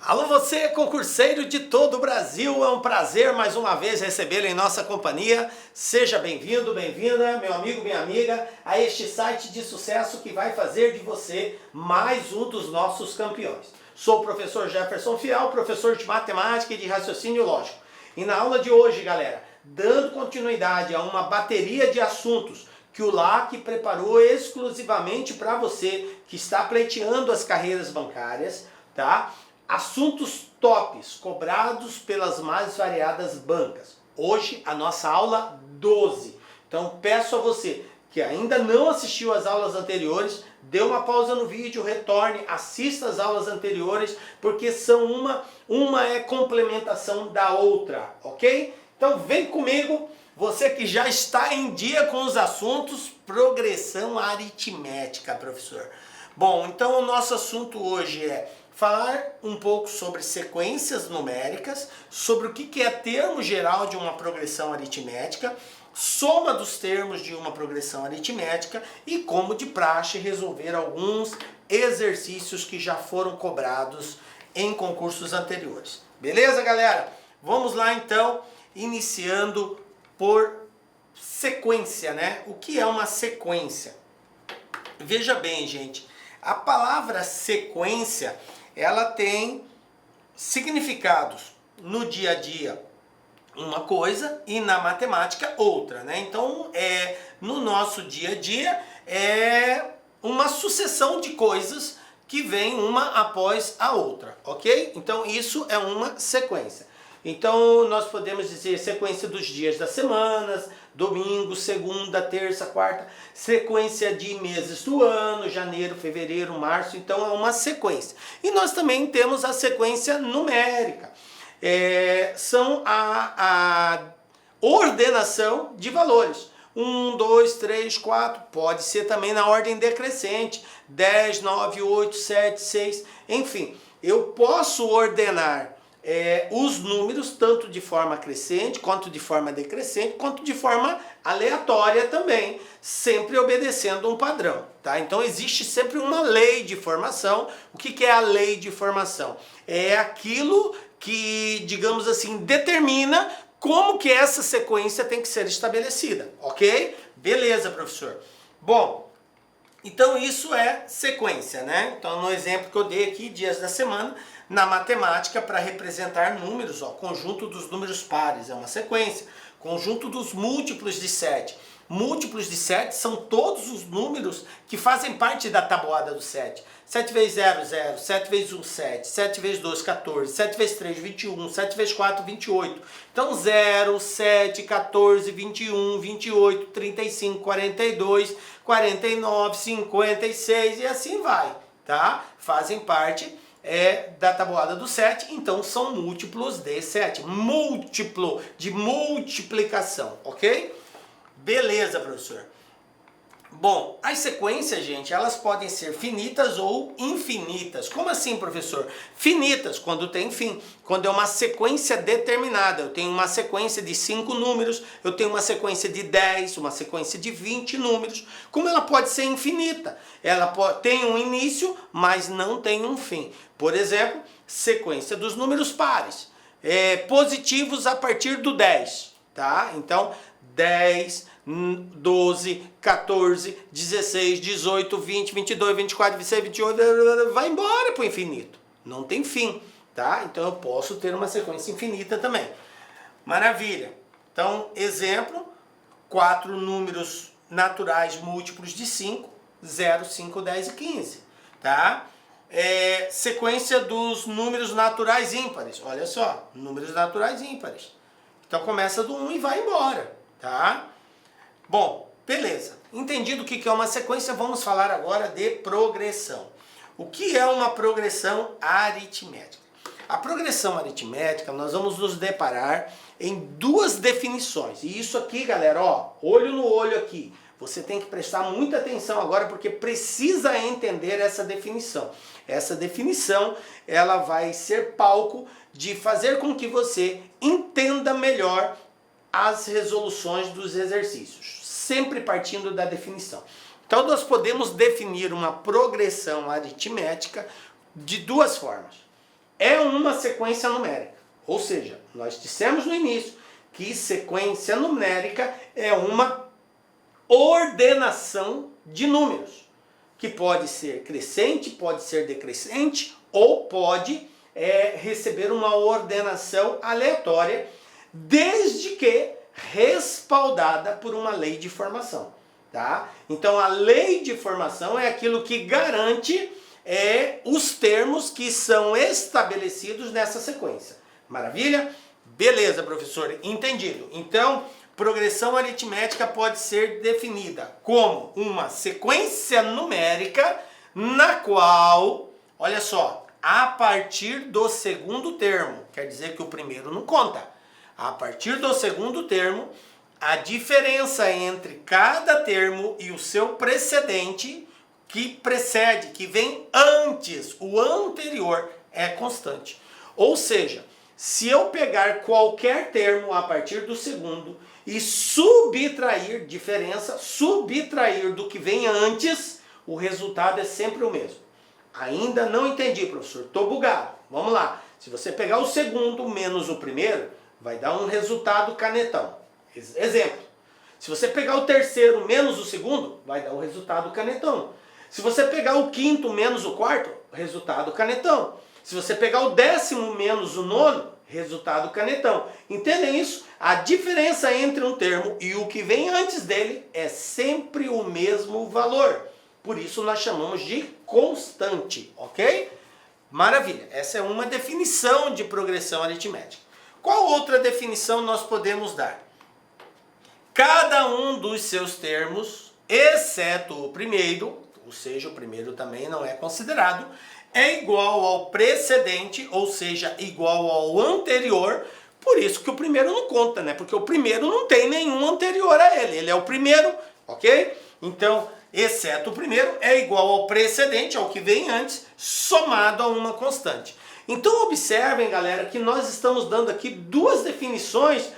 Alô você, concurseiro de todo o Brasil, é um prazer mais uma vez recebê-lo em nossa companhia. Seja bem-vindo, bem-vinda, meu amigo, minha amiga, a este site de sucesso que vai fazer de você mais um dos nossos campeões. Sou o professor Jefferson Fiel, professor de matemática e de raciocínio lógico. E na aula de hoje, galera, dando continuidade a uma bateria de assuntos que o LAC preparou exclusivamente para você que está pleiteando as carreiras bancárias, tá? Assuntos tops cobrados pelas mais variadas bancas. Hoje a nossa aula 12. Então peço a você que ainda não assistiu às aulas anteriores, dê uma pausa no vídeo, retorne, assista às aulas anteriores, porque são uma é complementação da outra, ok? Então vem comigo, você que já está em dia com os assuntos, progressão aritmética, professor. Bom, então o nosso assunto hoje é falar um pouco sobre sequências numéricas, sobre o que é termo geral de uma progressão aritmética, soma dos termos de uma progressão aritmética e, como de praxe, resolver alguns exercícios que já foram cobrados em concursos anteriores. Beleza, galera? Vamos lá então, iniciando por sequência, né? O que é uma sequência? Veja bem, gente, a palavra sequência, ela tem significados no dia a dia uma coisa e na matemática outra, né? Então, no nosso dia a dia é uma sucessão de coisas que vem uma após a outra, ok? Então, isso é uma sequência. Então, nós podemos dizer sequência dos dias das semanas, domingo, segunda, terça, quarta, sequência de meses do ano, janeiro, fevereiro, março, então é uma sequência. E nós também temos a sequência numérica, são a ordenação de valores. 1, 2, 3, 4, pode ser também na ordem decrescente, 10, 9, 8, 7, 6, enfim, eu posso ordenar os números tanto de forma crescente, quanto de forma decrescente, quanto de forma aleatória também, sempre obedecendo um padrão, tá? Então existe sempre uma lei de formação. O que é a lei de formação? É aquilo que, digamos assim, determina como que essa sequência tem que ser estabelecida, ok? Beleza, professor. Bom, então isso é sequência, né? Então no exemplo que eu dei aqui, dias da semana, na matemática, para representar números, ó, conjunto dos números pares é uma sequência, conjunto dos múltiplos de 7. Múltiplos de 7 são todos os números que fazem parte da tabuada do 7. 7 vezes 0, 0, 7 vezes 1, 7, 7 vezes 2, 14, 7 vezes 3, 21, 7 vezes 4, 28. Então 0, 7, 14, 21, 28, 35, 42, 49, 56 e assim vai, tá? Fazem parte da tabuada do 7, então são múltiplos de 7. Múltiplo de multiplicação, ok? Beleza, professor. Bom, as sequências, gente, elas podem ser finitas ou infinitas. Como assim, professor? Finitas, quando tem fim. Quando é uma sequência determinada. Eu tenho uma sequência de 5 números, eu tenho uma sequência de 10, uma sequência de 20 números. Como ela pode ser infinita? Ela tem um início, mas não tem um fim. Por exemplo, sequência dos números pares. Positivos a partir do 10, tá? Então, 10, 12, 14, 16, 18, 20, 22, 24, 26, 28, vai embora para o infinito. Não tem fim, tá? Então eu posso ter uma sequência infinita também. Maravilha. Então, exemplo, 4 números naturais múltiplos de 5, 0, 5, 10 e 15, tá? Sequência dos números naturais ímpares. Olha só, números naturais ímpares. Então começa do 1 e vai embora, tá? Bom, beleza. Entendido o que é uma sequência, vamos falar agora de progressão. O que é uma progressão aritmética? A progressão aritmética, nós vamos nos deparar em duas definições. E isso aqui, galera, ó, olho no olho aqui. Você tem que prestar muita atenção agora porque precisa entender essa definição. Essa definição, ela vai ser palco de fazer com que você entenda melhor as resoluções dos exercícios, sempre partindo da definição. Então nós podemos definir uma progressão aritmética de duas formas. é uma sequência numérica. Ou seja, nós dissemos no início que sequência numérica é uma ordenação de números, que pode ser crescente, pode ser decrescente, ou pode receber uma ordenação aleatória, desde que respaldada por uma lei de formação. Tá? Então a lei de formação é aquilo que garante os termos que são estabelecidos nessa sequência. Maravilha? Beleza, professor, entendido. Então, progressão aritmética pode ser definida como uma sequência numérica na qual, olha só, a partir do segundo termo, quer dizer que o primeiro não conta. A partir do segundo termo, a diferença entre cada termo e o seu precedente, que precede, que vem antes, o anterior, é constante. Ou seja, se eu pegar qualquer termo a partir do segundo e subtrair diferença, subtrair do que vem antes, o resultado é sempre o mesmo. Ainda não entendi, professor, estou bugado. Vamos lá. Se você pegar o segundo menos o primeiro, vai dar um resultado canetão. Exemplo. Se você pegar o terceiro menos o segundo, vai dar o resultado canetão. Se você pegar o quinto menos o quarto, resultado canetão. Se você pegar o 10º menos o 9º, resultado canetão. Entendem isso? A diferença entre um termo e o que vem antes dele é sempre o mesmo valor. Por isso nós chamamos de constante, ok? Maravilha. Essa é uma definição de progressão aritmética. Qual outra definição nós podemos dar? Cada um dos seus termos, exceto o primeiro, ou seja, o primeiro também não é considerado, é igual ao precedente, ou seja, igual ao anterior. Por isso que o primeiro não conta, né? Porque o primeiro não tem nenhum anterior a ele. Ele é o primeiro, ok? Então, exceto o primeiro, é igual ao precedente, ao que vem antes, somado a uma constante. Então, observem, galera, que nós estamos dando aqui duas definições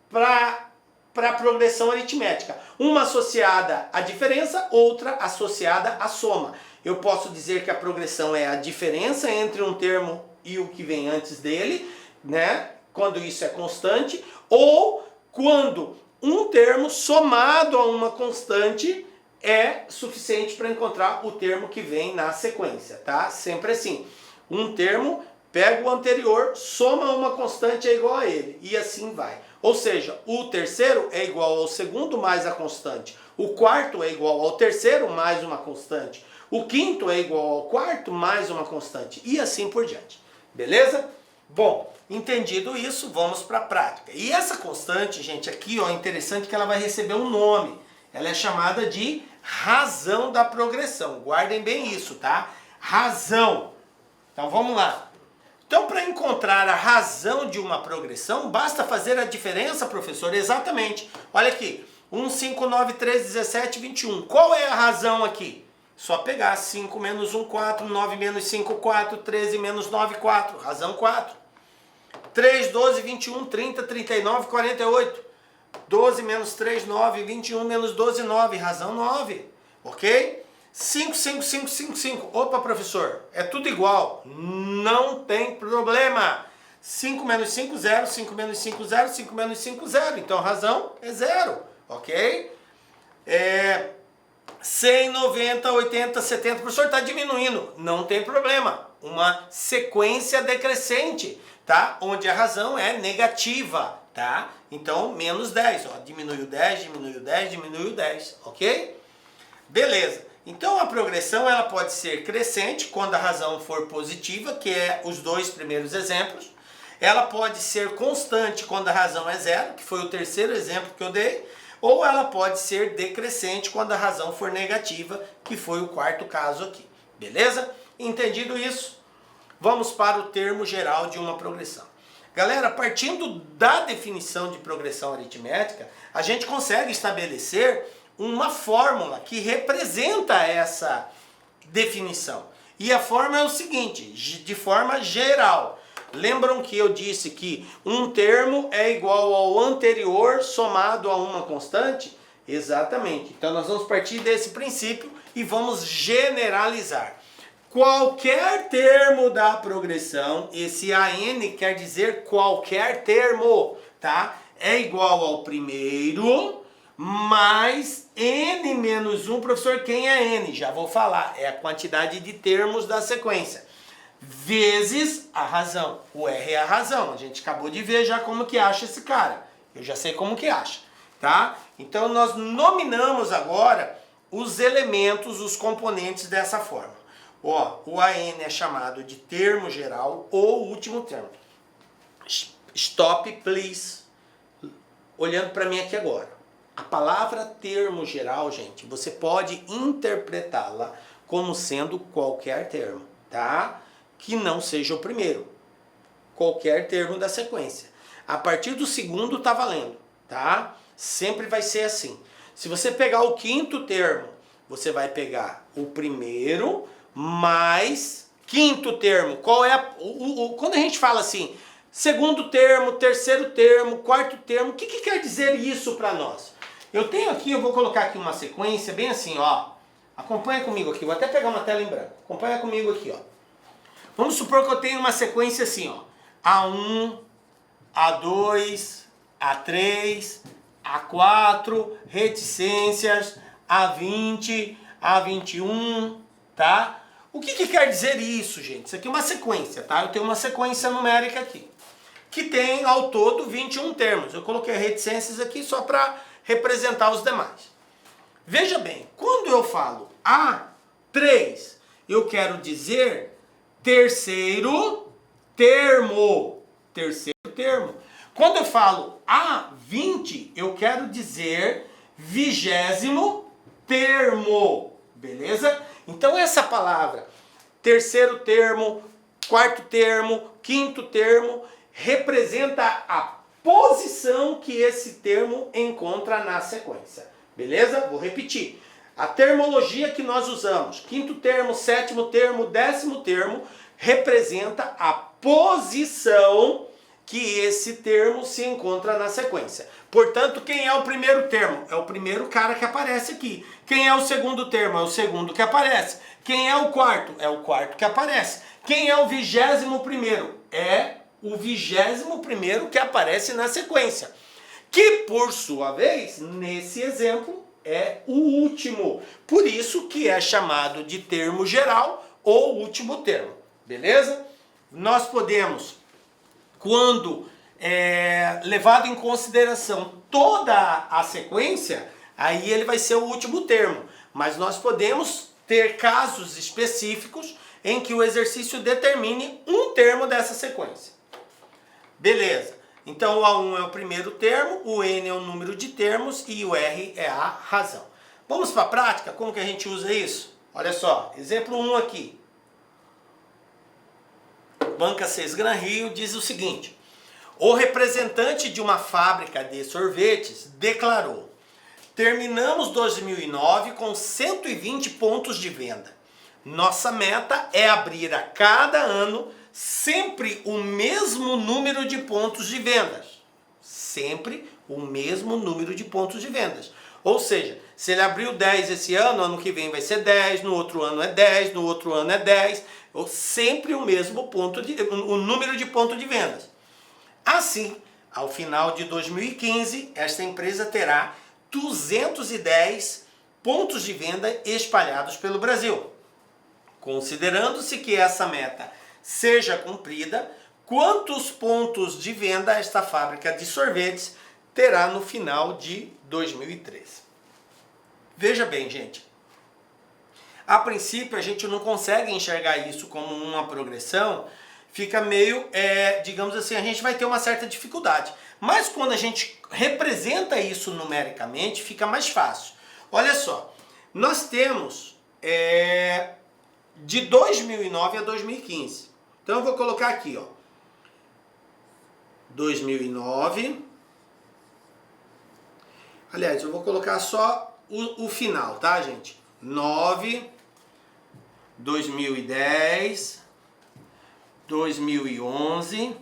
para a progressão aritmética. Uma associada à diferença, outra associada à soma. Eu posso dizer que a progressão é a diferença entre um termo e o que vem antes dele, né? Quando isso é constante, ou quando um termo somado a uma constante é suficiente para encontrar o termo que vem na sequência, tá? Sempre assim. Um termo pega o anterior, soma uma constante é igual a ele, e assim vai. Ou seja, o terceiro é igual ao segundo mais a constante. O quarto é igual ao terceiro mais uma constante. O quinto é igual ao quarto mais uma constante. E assim por diante. Beleza? Bom, entendido isso, vamos para a prática. E essa constante, gente, aqui ó, é interessante que ela vai receber um nome. Ela é chamada de razão da progressão. Guardem bem isso, tá? Razão. Então vamos lá. Então, para encontrar a razão de uma progressão, basta fazer a diferença, professor? Exatamente. Olha aqui. 1, 5, 9, 13, 17, 21. Qual é a razão aqui? Só pegar 5 menos 1, 4, 9 menos 5, 4, 13 menos 9, 4. Razão 4. 3, 12, 21, 30, 39, 48. 12 menos 3, 9, 21 menos 12, 9. Razão 9. Ok? 5, 5, 5, 5, 5. Opa, professor, é tudo igual. Não tem problema. 5 menos 5, 0. 5 menos 5, 0. 5 menos 5, 0. Então a razão é 0. Ok? 100, 90, 80, 70. Professor, está diminuindo. Não tem problema. Uma sequência decrescente, tá? Onde a razão é negativa, tá? Então, menos 10. Ó. Diminuiu 10, diminuiu 10, diminuiu 10. Ok? Beleza. Então a progressão ela pode ser crescente quando a razão for positiva, que é os dois primeiros exemplos. Ela pode ser constante quando a razão é 0, que foi o terceiro exemplo que eu dei. Ou ela pode ser decrescente quando a razão for negativa, que foi o quarto caso aqui. Beleza? Entendido isso? Vamos para o termo geral de uma progressão. Galera, partindo da definição de progressão aritmética, a gente consegue estabelecer uma fórmula que representa essa definição. E a fórmula é o seguinte, de forma geral. Lembram que eu disse que um termo é igual ao anterior somado a uma constante? Exatamente. Então nós vamos partir desse princípio e vamos generalizar. qualquer termo da progressão, esse AN quer dizer qualquer termo, tá? É igual ao primeiro mais n menos 1, professor, quem é n? Já vou falar, é a quantidade de termos da sequência, vezes a razão. O R é a razão, a gente acabou de ver já como que acha esse cara. Eu já sei como que acha, tá? Então nós nominamos agora os elementos, os componentes dessa forma. Ó, o AN é chamado de termo geral ou último termo. Stop, please. Olhando para mim aqui agora. A palavra termo geral, gente, você pode interpretá-la como sendo qualquer termo, tá? Que não seja o primeiro. Qualquer termo da sequência. A partir do segundo tá valendo, tá? Sempre vai ser assim. Se você pegar o quinto termo, você vai pegar o primeiro mais quinto termo. Qual é quando a gente fala assim, segundo termo, terceiro termo, quarto termo, o que quer dizer isso para nós? Eu tenho aqui, eu vou colocar aqui uma sequência bem assim, ó. Acompanha comigo aqui, vou até pegar uma tela em branco. Acompanha comigo aqui, ó. Vamos supor que eu tenho uma sequência assim, ó. A1, A2, A3, A4, reticências, A20, A21, tá? O que quer dizer isso, gente? Isso aqui é uma sequência, tá? Eu tenho uma sequência numérica aqui, que tem ao todo 21 termos. Eu coloquei reticências aqui só para representar os demais. Veja bem, quando eu falo A3, eu quero dizer terceiro termo. Terceiro termo. Quando eu falo A20, eu quero dizer 20º termo. Beleza? Então essa palavra, terceiro termo, quarto termo, quinto termo, representa a posição que esse termo encontra na sequência. Beleza? Vou repetir. A termologia que nós usamos, quinto termo, sétimo termo, 10º termo, representa a posição que esse termo se encontra na sequência. Portanto, quem é o primeiro termo? É o primeiro cara que aparece aqui. Quem é o segundo termo? É o segundo que aparece. Quem é o quarto? É o quarto que aparece. Quem é o 21º? É o 21º que aparece na sequência. Que, por sua vez, nesse exemplo, é o último. Por isso que é chamado de termo geral ou último termo. Beleza? Nós podemos, quando levado em consideração toda a sequência, aí ele vai ser o último termo. Mas nós podemos ter casos específicos em que o exercício determine um termo dessa sequência. Beleza. Então o A1 é o primeiro termo, o N é o número de termos e o R é a razão. Vamos para a prática? Como que a gente usa isso? Olha só, exemplo 1 aqui. Banca 6 Gran Rio diz o seguinte: o representante de uma fábrica de sorvetes declarou: terminamos 2009 com 120 pontos de venda. Nossa meta é abrir a cada ano sempre o mesmo número de pontos de vendas. Sempre o mesmo número de pontos de vendas. Ou seja, se ele abriu 10 esse ano, ano que vem vai ser 10, no outro ano é 10, no outro ano é 10, ou sempre o mesmo o número de pontos de vendas. Assim, ao final de 2015, esta empresa terá 210 pontos de venda espalhados pelo Brasil. Considerando-se que essa meta seja cumprida, quantos pontos de venda esta fábrica de sorvetes terá no final de 2013? Veja bem, gente. A princípio, a gente não consegue enxergar isso como uma progressão, fica meio, digamos assim, a gente vai ter uma certa dificuldade. Mas quando a gente representa isso numericamente, fica mais fácil. Olha só, nós temos de 2009 a 2015. Então eu vou colocar aqui, ó, 2009. Aliás, eu vou colocar só o final, tá, gente? 9, 2010, 2011,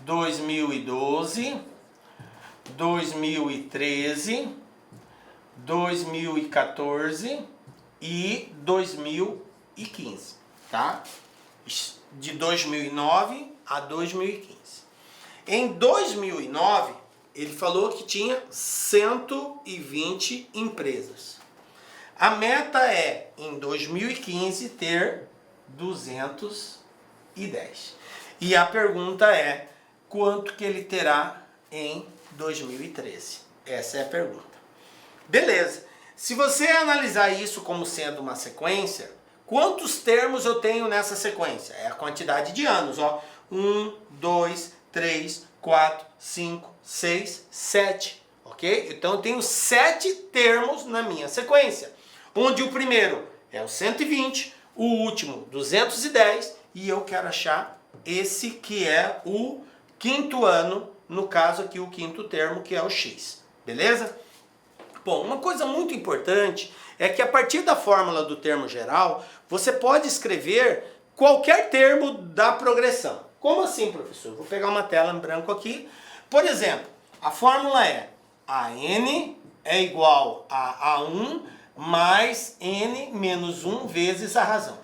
2012, 2013, 2014 e 2015. 2015, tá? De 2009 a 2015. Em 2009, ele falou que tinha 120 empresas. A meta é, em 2015, ter 210. E a pergunta é, quanto que ele terá em 2013? Essa é a pergunta. Beleza. Se você analisar isso como sendo uma sequência, quantos termos eu tenho nessa sequência? É a quantidade de anos, ó. 1, 2, 3, 4, 5, 6, 7, ok? Então eu tenho 7 termos na minha sequência, onde o primeiro é o 120, o último 210 e eu quero achar esse que é o quinto ano, no caso aqui o quinto termo, que é o X, beleza? Bom, uma coisa muito importante é que a partir da fórmula do termo geral, você pode escrever qualquer termo da progressão. Como assim, professor? Vou pegar uma tela em branco aqui. Por exemplo, a fórmula é AN é igual a A1 mais N menos 1 vezes a razão.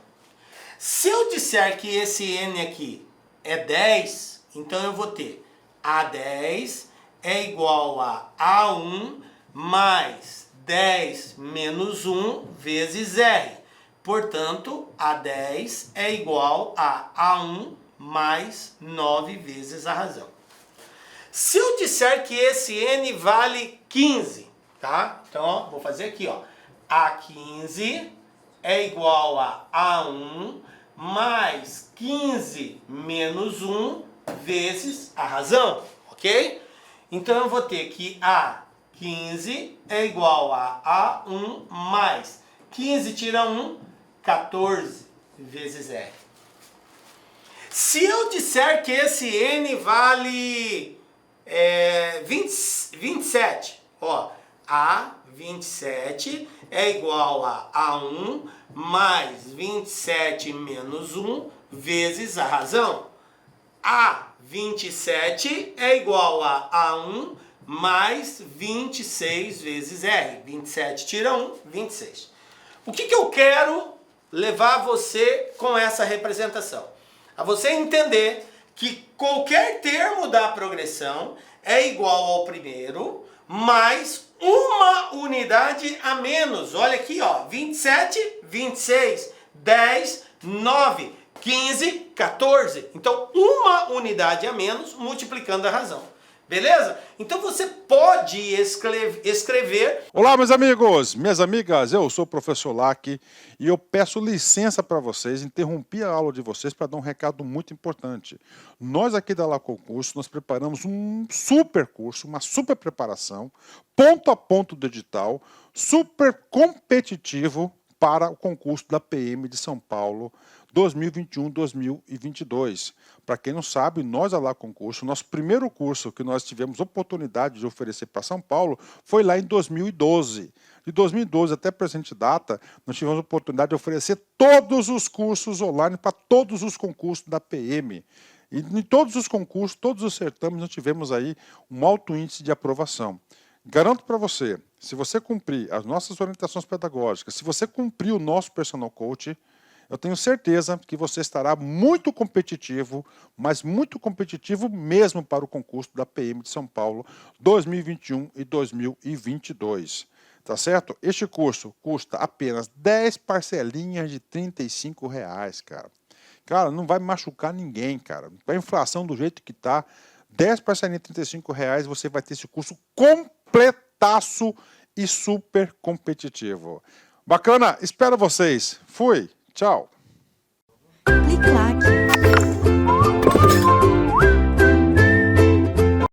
Se eu disser que esse N aqui é 10, então eu vou ter A10 é igual a A1 mais 10 menos 1 vezes R. Portanto, A10 é igual a A1 mais 9 vezes a razão. Se eu disser que esse N vale 15, tá? Então, ó, vou fazer aqui, ó. A15 é igual a A1 mais 15 menos 1 vezes a razão, ok? Então eu vou ter que A15 é igual a A1 mais 15 tira 1, 14 vezes R. Se eu disser que esse N vale 27, ó, A27 é igual a A1 mais 27 menos 1 vezes a razão. A27 é igual a A1 mais 26 vezes R. 27 tira 1, 26. O que eu quero levar você com essa representação? A você entender que qualquer termo da progressão é igual ao primeiro, mais uma unidade a menos. Olha aqui, ó, 27, 26, 10, 9, 15, 14. Então, uma unidade a menos multiplicando a razão. Beleza? Então você pode escrever... Olá, meus amigos, minhas amigas, eu sou o professor Lac e eu peço licença para vocês, interrompi a aula de vocês para dar um recado muito importante. Nós aqui da La Concurso, nós preparamos um super curso, uma super preparação, ponto a ponto digital, super competitivo para o concurso da PM de São Paulo 2021-2022. Para quem não sabe, nós da La Concurso, nosso primeiro curso que nós tivemos oportunidade de oferecer para São Paulo foi lá em 2012. De 2012 até a presente data, nós tivemos a oportunidade de oferecer todos os cursos online para todos os concursos da PM. E em todos os concursos, todos os certames, nós tivemos aí um alto índice de aprovação. Garanto para você, se você cumprir as nossas orientações pedagógicas, se você cumprir o nosso personal coach, eu tenho certeza que você estará muito competitivo, mas muito competitivo mesmo para o concurso da PM de São Paulo 2021 e 2022. Tá certo? Este curso custa apenas 10 parcelinhas de R$ 35, cara. Cara, não vai machucar ninguém, cara. Com a inflação do jeito que tá, 10 parcelinhas de R$ 35, você vai ter esse curso completaço e super competitivo. Bacana? Espero vocês. Fui! Tchau!